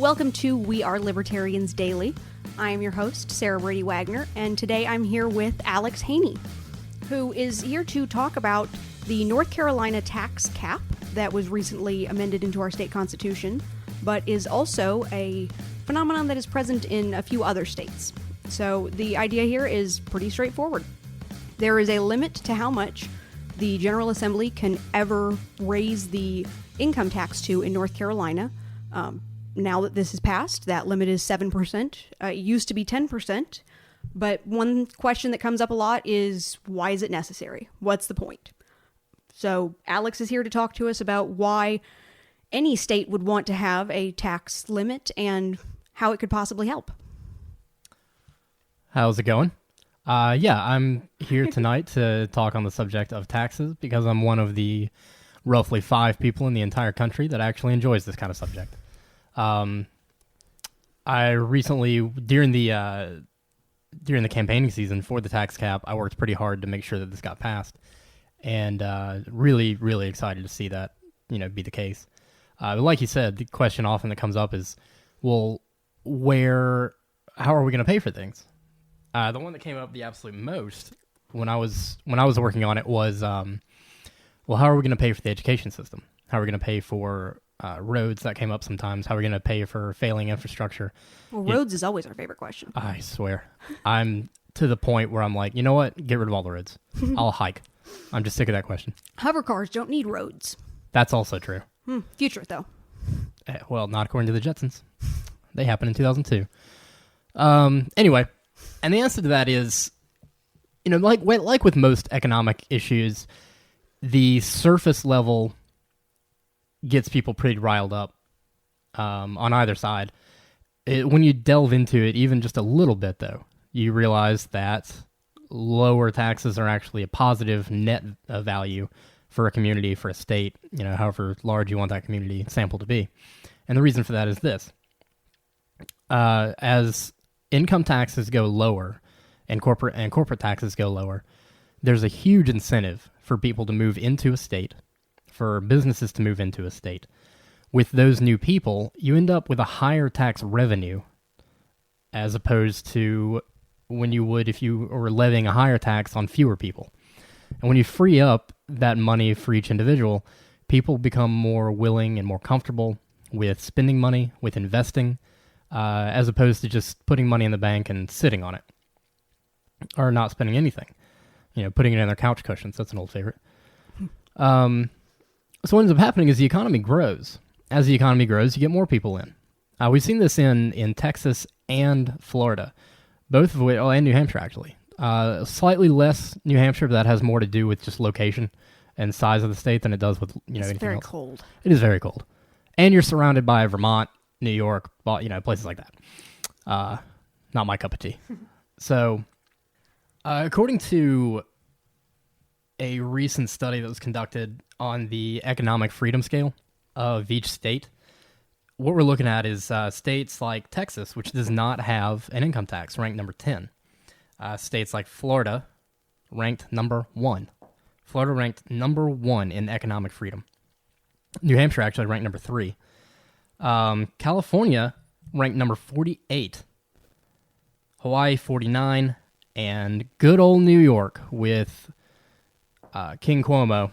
Welcome to We Are Libertarians Daily. I am your host, Sarah Brady Wagner, and today I'm here with Alex Haney, who is here to talk about the North Carolina tax cap that was recently amended into our state constitution, but is also a phenomenon that is present in a few other states. So the idea here is pretty straightforward. There is a limit to how much the General Assembly can ever raise the income tax to in North Carolina. Now that this is passed, that limit is 7%. It used to be 10%. But one question that comes up a lot is, why is it necessary? What's the point? So Alex is here to talk to us about why any state would want to have a tax limit and how it could possibly help. How's it going? I'm here tonight to talk on the subject of taxes because I'm one of the roughly 5 people in the entire country that actually enjoys this kind of subject. I recently, during the campaigning season for the tax cap, I worked pretty hard to make sure that this got passed, and really, really excited to see that, be the case. Like you said, the question often that comes up is, well, how are we going to pay for things? The one that came up the absolute most when I was working on it was, how are we going to pay for the education system? How are we going to pay for roads? That came up sometimes. How are we going to pay for failing infrastructure? Well, roads is always our favorite question. I swear. I'm to the point where I'm like, you know what? Get rid of all the roads. I'll hike. I'm just sick of that question. Hover cars don't need roads. That's also true. Future, though. Well, not according to the Jetsons. They happened in 2002. Anyway, and the answer to that is, like with most economic issues, the surface level gets people pretty riled up on either side. When you delve into it even just a little bit, though, you realize that lower taxes are actually a positive net value for a community, for a state, however large you want that community sample to be. And the reason for that is this. As income taxes go lower and corporate taxes go lower, there's a huge incentive for people to move into a state, for businesses to move into a state. With those new people, you end up with a higher tax revenue as opposed to when you would if you were levying a higher tax on fewer people. And when you free up that money for each individual, people become more willing and more comfortable with spending money, with investing, as opposed to just putting money in the bank and sitting on it. Or not spending anything. Putting it in their couch cushions. That's an old favorite. So what ends up happening is the economy grows. As the economy grows, you get more people in. We've seen this in Texas and Florida, both of which, and New Hampshire actually. Slightly less New Hampshire, but that has more to do with just location and size of the state than it does with anything else. It's very cold. It is very cold, and you're surrounded by Vermont, New York, places like that. Not my cup of tea. So, according to a recent study that was conducted on the economic freedom scale of each state, what we're looking at is states like Texas, which does not have an income tax, ranked number 10. States like Florida, ranked number 1. Florida ranked number 1 in economic freedom. New Hampshire actually ranked number 3. California ranked number 48. Hawaii, 49. And good old New York with King Cuomo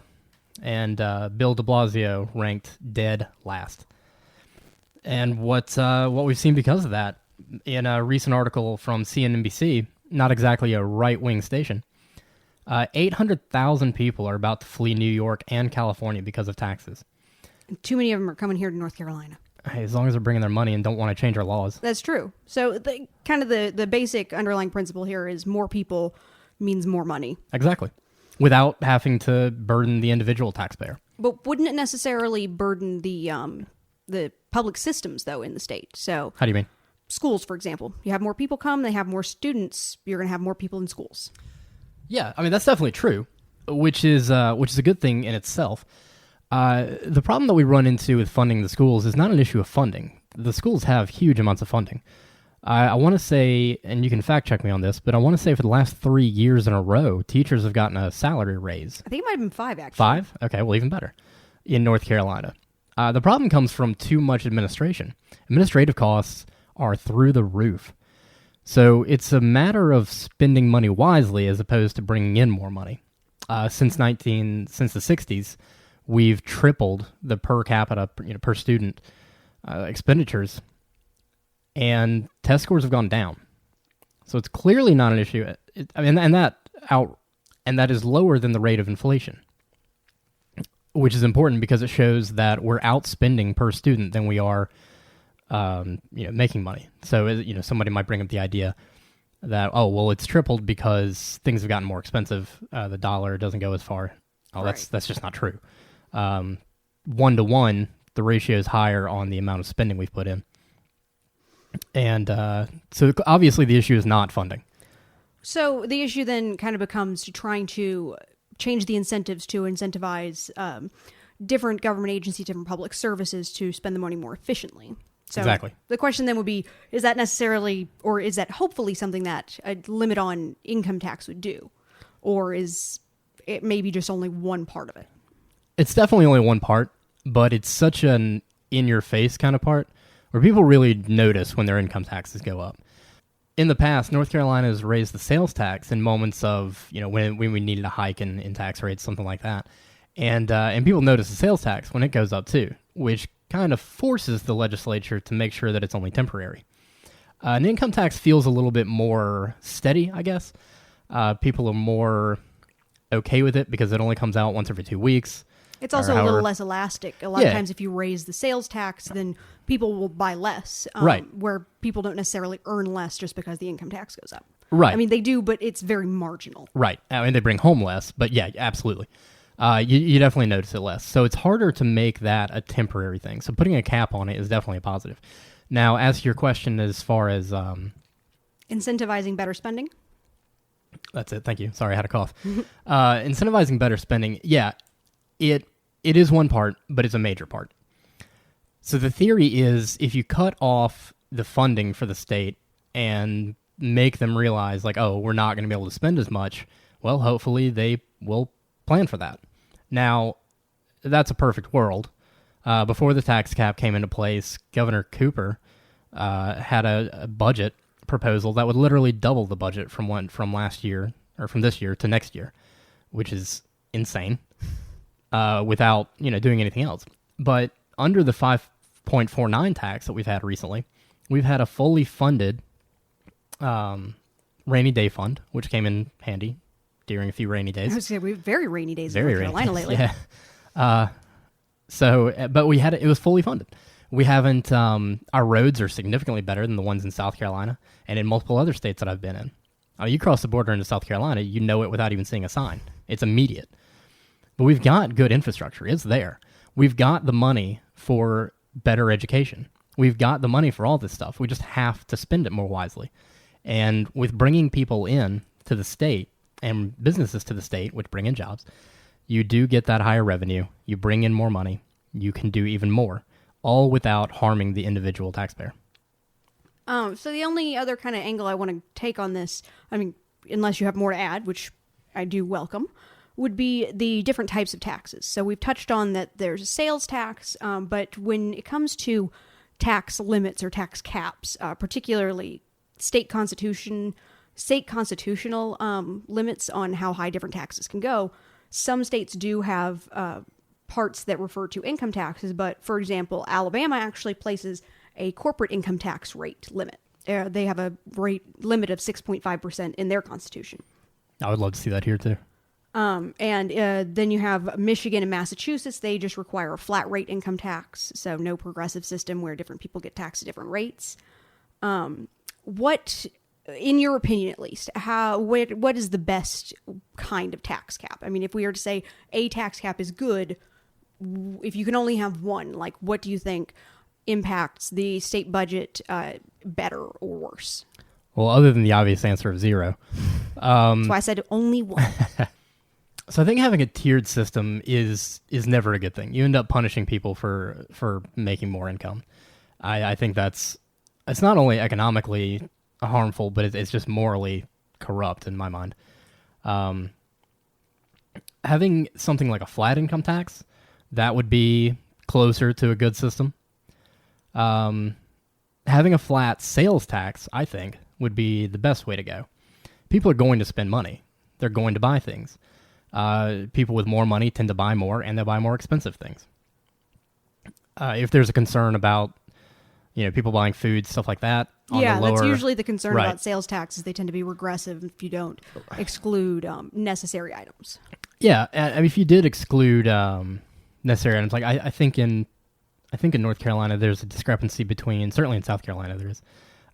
and Bill de Blasio ranked dead last. And what we've seen because of that, in a recent article from CNBC, not exactly a right-wing station, 800,000 people are about to flee New York and California because of taxes. Too many of them are coming here to North Carolina. Hey, as long as they're bringing their money and don't want to change our laws. That's true. So the basic underlying principle here is more people means more money. Exactly. Without having to burden the individual taxpayer. But wouldn't it necessarily burden the public systems, though, in the state? So how do you mean? Schools, for example. You have more people come, they have more students, you're going to have more people in schools. Yeah, I mean, that's definitely true, which is a good thing in itself. The problem that we run into with funding the schools is not an issue of funding. The schools have huge amounts of funding. I want to say, and you can fact check me on this, but I want to say for the last 3 years in a row, teachers have gotten a salary raise. I think it might have been 5, actually. 5? Okay, well, even better. In North Carolina. The problem comes from too much administration. Administrative costs are through the roof. So it's a matter of spending money wisely as opposed to bringing in more money. Since the 60s, we've tripled the per capita, per student expenditures, and test scores have gone down. So it's clearly not an issue. And that is lower than the rate of inflation, which is important because it shows that we're outspending per student than we are, making money. So, somebody might bring up the idea that, oh, well, it's tripled because things have gotten more expensive. The dollar doesn't go as far. Oh, Right. that's just not true. 1-to-1, the ratio is higher on the amount of spending we've put in. And so obviously the issue is not funding. So the issue then kind of becomes trying to change the incentives to incentivize different government agencies, different public services to spend the money more efficiently. So Exactly. The question then would be, is that necessarily, or is that hopefully something that a limit on income tax would do? Or is it maybe just only one part of it? It's definitely only one part, but it's such an in-your-face kind of part where people really notice when their income taxes go up. In the past, North Carolina has raised the sales tax in moments of, when we needed a hike in tax rates, something like that. And people notice the sales tax when it goes up too, which kind of forces the legislature to make sure that it's only temporary. An income tax feels a little bit more steady, I guess. People are more okay with it because it only comes out once every 2 weeks. It's also a little less elastic. A lot of times if you raise the sales tax, then people will buy less. Right. Where people don't necessarily earn less just because the income tax goes up. Right. I mean, they do, but it's very marginal. Right. I mean, they bring home less, but yeah, absolutely. You definitely notice it less. So it's harder to make that a temporary thing. So putting a cap on it is definitely a positive. Now, as to your question as far as... Incentivizing better spending? That's it. Thank you. Sorry, I had a cough. Incentivizing better spending, yeah, it is one part, but it's a major part. So the theory is if you cut off the funding for the state and make them realize, like, oh, we're not going to be able to spend as much, well, hopefully they will plan for that. Now, that's a perfect world. Before the tax cap came into place, Governor Cooper had a budget proposal that would literally double the budget from last year, or from this year to next year, which is insane, without doing anything else. But under the 5.49 tax that we've had recently, we've had a fully funded rainy day fund, which came in handy during a few rainy days. I was going to say, we have very rainy days Very in North Carolina rainy lately. days, yeah. But it was fully funded. We haven't, our roads are significantly better than the ones in South Carolina and in multiple other states that I've been in. You cross the border into South Carolina, you know it without even seeing a sign. It's immediate. But we've got good infrastructure. It's there. We've got the money for better education. We've got the money for all this stuff. We just have to spend it more wisely. And with bringing people in to the state and businesses to the state, which bring in jobs, you do get that higher revenue. You bring in more money. You can do even more, all without harming the individual taxpayer. So the only other kind of angle I want to take on this, I mean, unless you have more to add, which I do welcome, would be the different types of taxes. So we've touched on that there's a sales tax, but when it comes to tax limits or tax caps, particularly state constitutional limits on how high different taxes can go, some states do have parts that refer to income taxes, but for example, Alabama actually places a corporate income tax rate limit. They have a rate limit of 6.5% in their constitution. I would love to see that here too. And then you have Michigan and Massachusetts. They just require a flat rate income tax, so no progressive system where different people get taxed at different rates. What, in your opinion at least, what is the best kind of tax cap? I mean, if we were to say a tax cap is good, if you can only have one, like what do you think impacts the state budget better or worse? Well, other than the obvious answer of zero. That's why I said only one. So I think having a tiered system is never a good thing. You end up punishing people for making more income. I think it's not only economically harmful, but it's just morally corrupt in my mind. Having something like a flat income tax, that would be closer to a good system. Having a flat sales tax, I think, would be the best way to go. People are going to spend money. They're going to buy things. People with more money tend to buy more, and they buy more expensive things. If there's a concern about, people buying food, stuff like that. That's usually the concern Right. about sales taxes. They tend to be regressive if you don't exclude necessary items. Yeah, if you did exclude necessary items, like I think in North Carolina there's a discrepancy between, certainly in South Carolina there is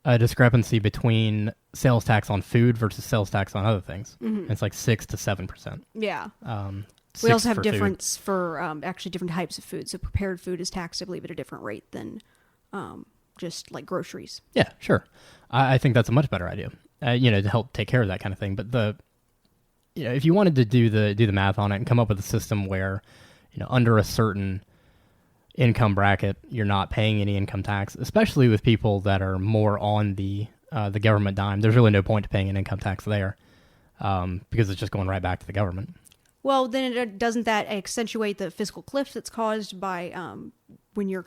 a discrepancy between sales tax on food versus sales tax on other things. Mm-hmm. It's like 6 to 7%. Yeah. We also have difference food. for actually different types of food. So prepared food is taxed, I believe, at a different rate than just like groceries. Yeah, sure. I think that's a much better idea. To help take care of that kind of thing. But if you wanted to do the math on it and come up with a system where, under a certain income bracket, you're not paying any income tax, especially with people that are more on the government dime. There's really no point to paying an income tax there because it's just going right back to the government. Well, then doesn't that accentuate the fiscal cliff that's caused by when you're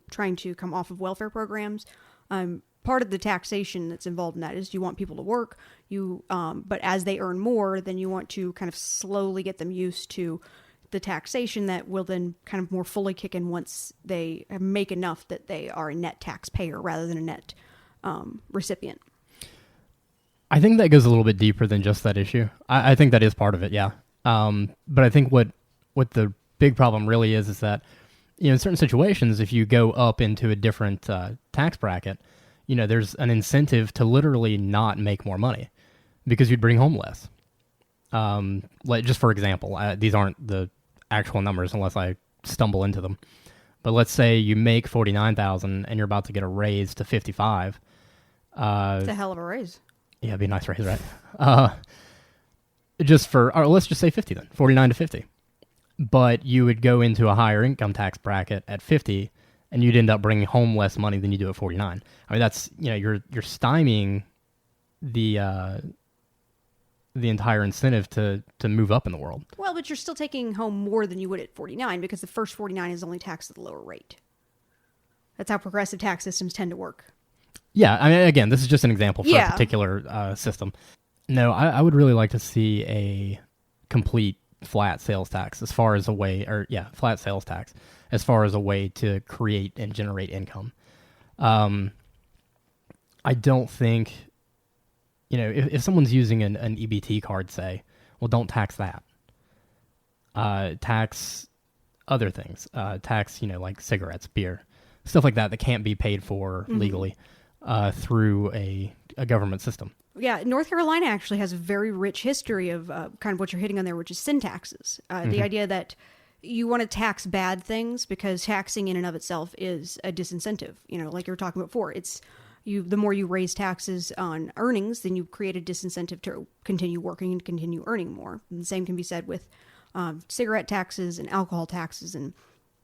trying to come off of welfare programs? Part of the taxation that's involved in that is you want people to work. But as they earn more, then you want to kind of slowly get them used to the taxation that will then kind of more fully kick in once they make enough that they are a net taxpayer rather than a net recipient. I think that goes a little bit deeper than just that issue. I think that is part of it, yeah. But I think what the big problem really is that, in certain situations, if you go up into a different tax bracket, there's an incentive to literally not make more money because you'd bring home less. Like just for example, these aren't the actual numbers unless I stumble into them. But let's say you make $49,000 and you're about to get a raise to $55,000. It's a hell of a raise. Yeah, it'd be a nice raise, right? Or let's just say 50 then, 49 to 50. But you would go into a higher income tax bracket at 50, and you'd end up bringing home less money than you do at 49. I mean, that's you're stymieing the entire incentive to move up in the world. Well, but you're still taking home more than you would at 49 because the first 49 is only taxed at the lower rate. That's how progressive tax systems tend to work. Yeah, I mean, again, this is just an example for a particular system. No, I would really like to see a complete flat sales tax as far as a way, flat sales tax as far as a way to create and generate income. I don't think, if someone's using an EBT card, say, well, don't tax that. Tax other things. Tax, like cigarettes, beer, stuff like that can't be paid for legally through a government system. Yeah, North Carolina actually has a very rich history of kind of what you're hitting on there, which is sin taxes. The idea that you want to tax bad things because taxing in and of itself is a disincentive. Like you were talking about before, the more you raise taxes on earnings, then you create a disincentive to continue working and continue earning more. And the same can be said with cigarette taxes and alcohol taxes, and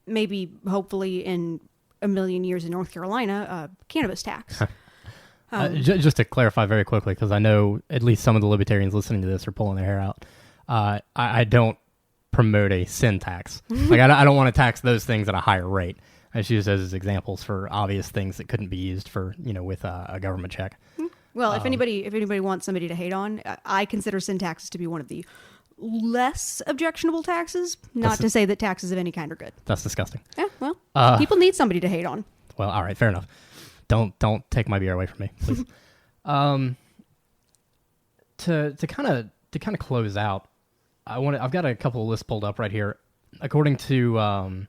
maybe, hopefully, in a million years in North Carolina, cannabis tax. Just to clarify very quickly, because I know at least some of the libertarians listening to this are pulling their hair out. I don't promote a sin tax. Like I don't want to tax those things at a higher rate. I just use those as examples for obvious things that couldn't be used for with a government check. Well, if anybody wants somebody to hate on, I consider sin taxes to be one of the less objectionable taxes. Not to say that taxes of any kind are good. That's disgusting. Yeah, well, people need somebody to hate on. Well, all right, fair enough. Don't take my beer away from me, please. To kind of close out, I've got a couple of lists pulled up right here. According to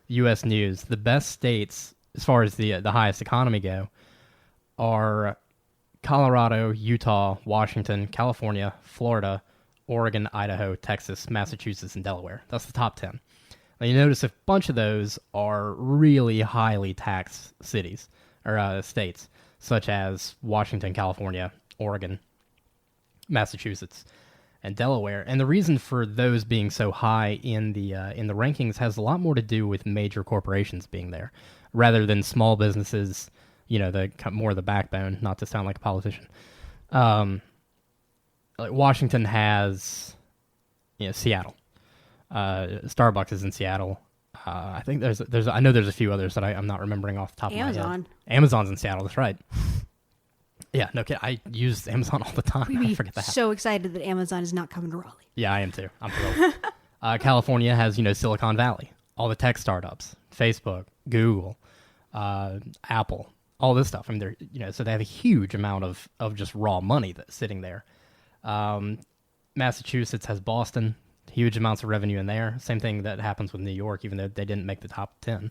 U.S. News, the best states as far as the highest economy go are Colorado, Utah, Washington, California, Florida, Oregon, Idaho, Texas, Massachusetts, and Delaware. That's the top 10. Now you notice a bunch of those are really highly taxed cities or states, such as Washington, California, Oregon, Massachusetts, and Delaware. And the reason for those being so high in the rankings has a lot more to do with major corporations being there, rather than small businesses. The more of the backbone. Not to sound like a politician. Like Washington has, Seattle. Starbucks is in Seattle. I think I know there's a few others that I'm not remembering off the top of my Amazon. head. Amazon's in Seattle. That's right. Yeah, no kid. I use Amazon all the time. I forget that. So excited that Amazon is not coming to Raleigh. Yeah, I am too. I'm thrilled. California has, Silicon Valley, all the tech startups, Facebook, Google, Apple, all this stuff. I mean, so they have a huge amount of just raw money that's sitting there. Massachusetts has Boston, huge amounts of revenue in there. Same thing that happens with New York, even though they didn't make the top 10.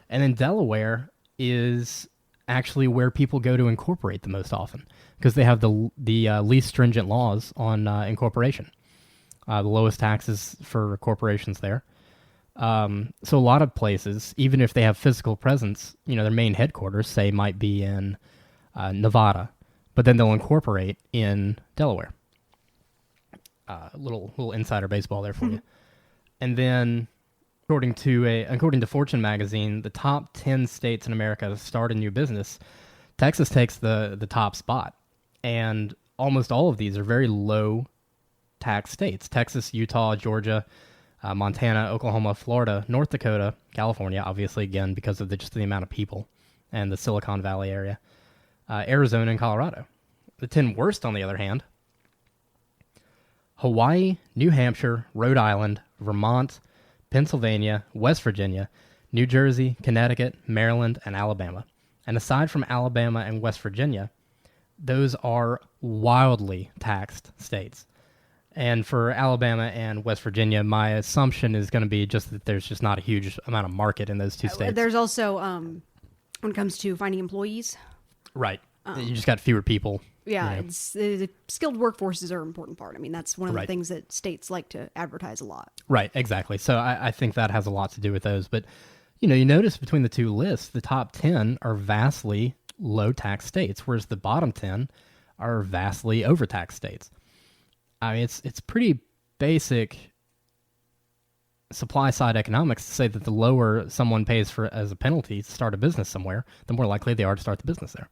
And then Delaware is actually where people go to incorporate the most often because they have the least stringent laws on incorporation. The lowest taxes for corporations there. So a lot of places, even if they have physical presence, their main headquarters, say, might be in Nevada, but then they'll incorporate in Delaware. Little insider baseball there for you. And then, according to Fortune magazine, the top 10 states in America to start a new business, Texas takes the top spot. And almost all of these are very low tax states. Texas, Utah, Georgia, Montana, Oklahoma, Florida, North Dakota, California, obviously, again, because of just the amount of people and the Silicon Valley area, Arizona, and Colorado. The 10 worst, on the other hand, Hawaii, New Hampshire, Rhode Island, Vermont, Pennsylvania, West Virginia, New Jersey, Connecticut, Maryland, and Alabama. And aside from Alabama and West Virginia, those are wildly taxed states. And for Alabama and West Virginia, my assumption is going to be just that there's just not a huge amount of market in those two states. There's also, when it comes to finding employees. Right. You just got fewer people. Yeah, the skilled workforces are an important part. I mean, that's one of the things that states like to advertise a lot. Right, exactly. So I think that has a lot to do with those. But, you notice between the two lists, the top 10 are vastly low-tax states, whereas the bottom 10 are vastly overtaxed states. I mean, it's pretty basic supply-side economics to say that the lower someone pays for as a penalty to start a business somewhere, the more likely they are to start the business there.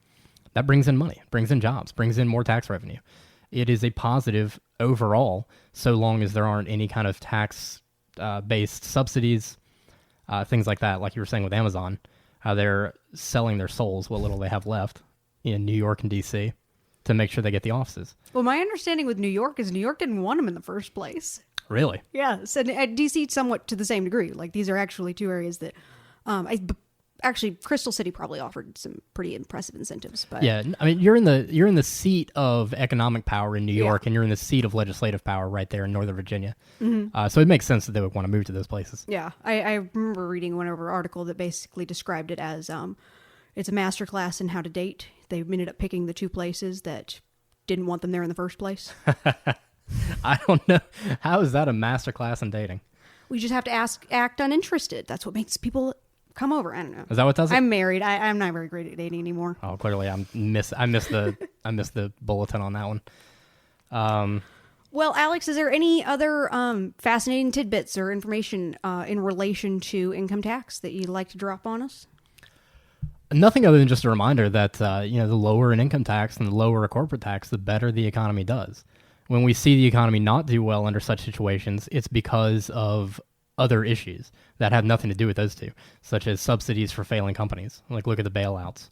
That brings in money, brings in jobs, brings in more tax revenue. It is a positive overall, so long as there aren't any kind of tax-based subsidies, things like that, like you were saying with Amazon, how they're selling their souls, what little they have left, in New York and D.C., to make sure they get the offices. Well, my understanding with New York is New York didn't want them in the first place. Really? Yes, and at D.C. somewhat to the same degree. Like, these are actually two areas that... Actually, Crystal City probably offered some pretty impressive incentives. But yeah, I mean, you're in the seat of economic power in New York, and you're in the seat of legislative power right there in Northern Virginia. Mm-hmm. So it makes sense that they would want to move to those places. Yeah, I remember reading one article that basically described it as it's a masterclass in how to date. They ended up picking the two places that didn't want them there in the first place. I don't know. How is that a masterclass in dating? We just have to act uninterested. That's what makes people come over. I don't know. Is that what does it? I'm married. I'm not very great at dating anymore. Oh, clearly I missed the bulletin on that one. Well, Alex, is there any other fascinating tidbits or information in relation to income tax that you'd like to drop on us? Nothing other than just a reminder that the lower an income tax and the lower a corporate tax, the better the economy does. When we see the economy not do well under such situations, it's because of other issues that have nothing to do with those two, such as subsidies for failing companies. Like, look at the bailouts.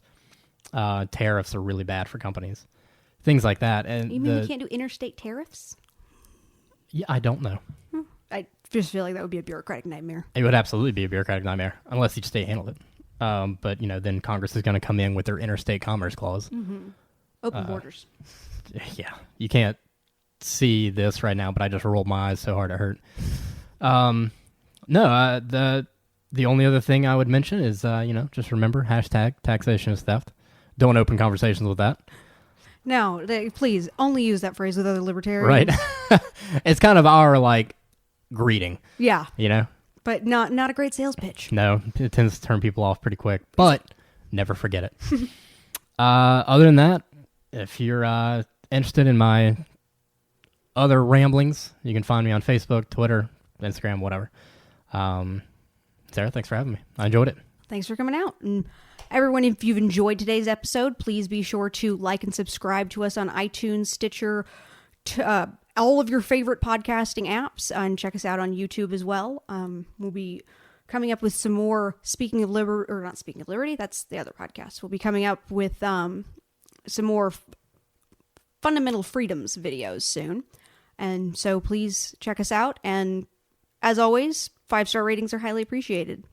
Tariffs are really bad for companies. Things like that. And you mean we can't do interstate tariffs? Yeah, I don't know. I just feel like that would be a bureaucratic nightmare. It would absolutely be a bureaucratic nightmare, unless each state handled it. But, then Congress is going to come in with their interstate commerce clause. Mm-hmm. Open borders. Yeah, you can't see this right now, but I just rolled my eyes so hard it hurt. No, the only other thing I would mention is, just remember, hashtag taxation is theft. Don't open conversations with that. No, please, only use that phrase with other libertarians. Right. It's kind of our, greeting. Yeah. But not a great sales pitch. No, it tends to turn people off pretty quick, but never forget it. Other than that, if you're interested in my other ramblings, you can find me on Facebook, Twitter, Instagram, whatever. Sarah, thanks for having me. I enjoyed it. Thanks for coming out. And everyone, if you've enjoyed today's episode, please be sure to like and subscribe to us on iTunes, Stitcher, all of your favorite podcasting apps, and check us out on YouTube as well. We'll be coming up with some more not Speaking of Liberty, that's the other podcast. We'll be coming up with some more fundamental freedoms videos soon. And so please check us out. And as always, 5-star ratings are highly appreciated.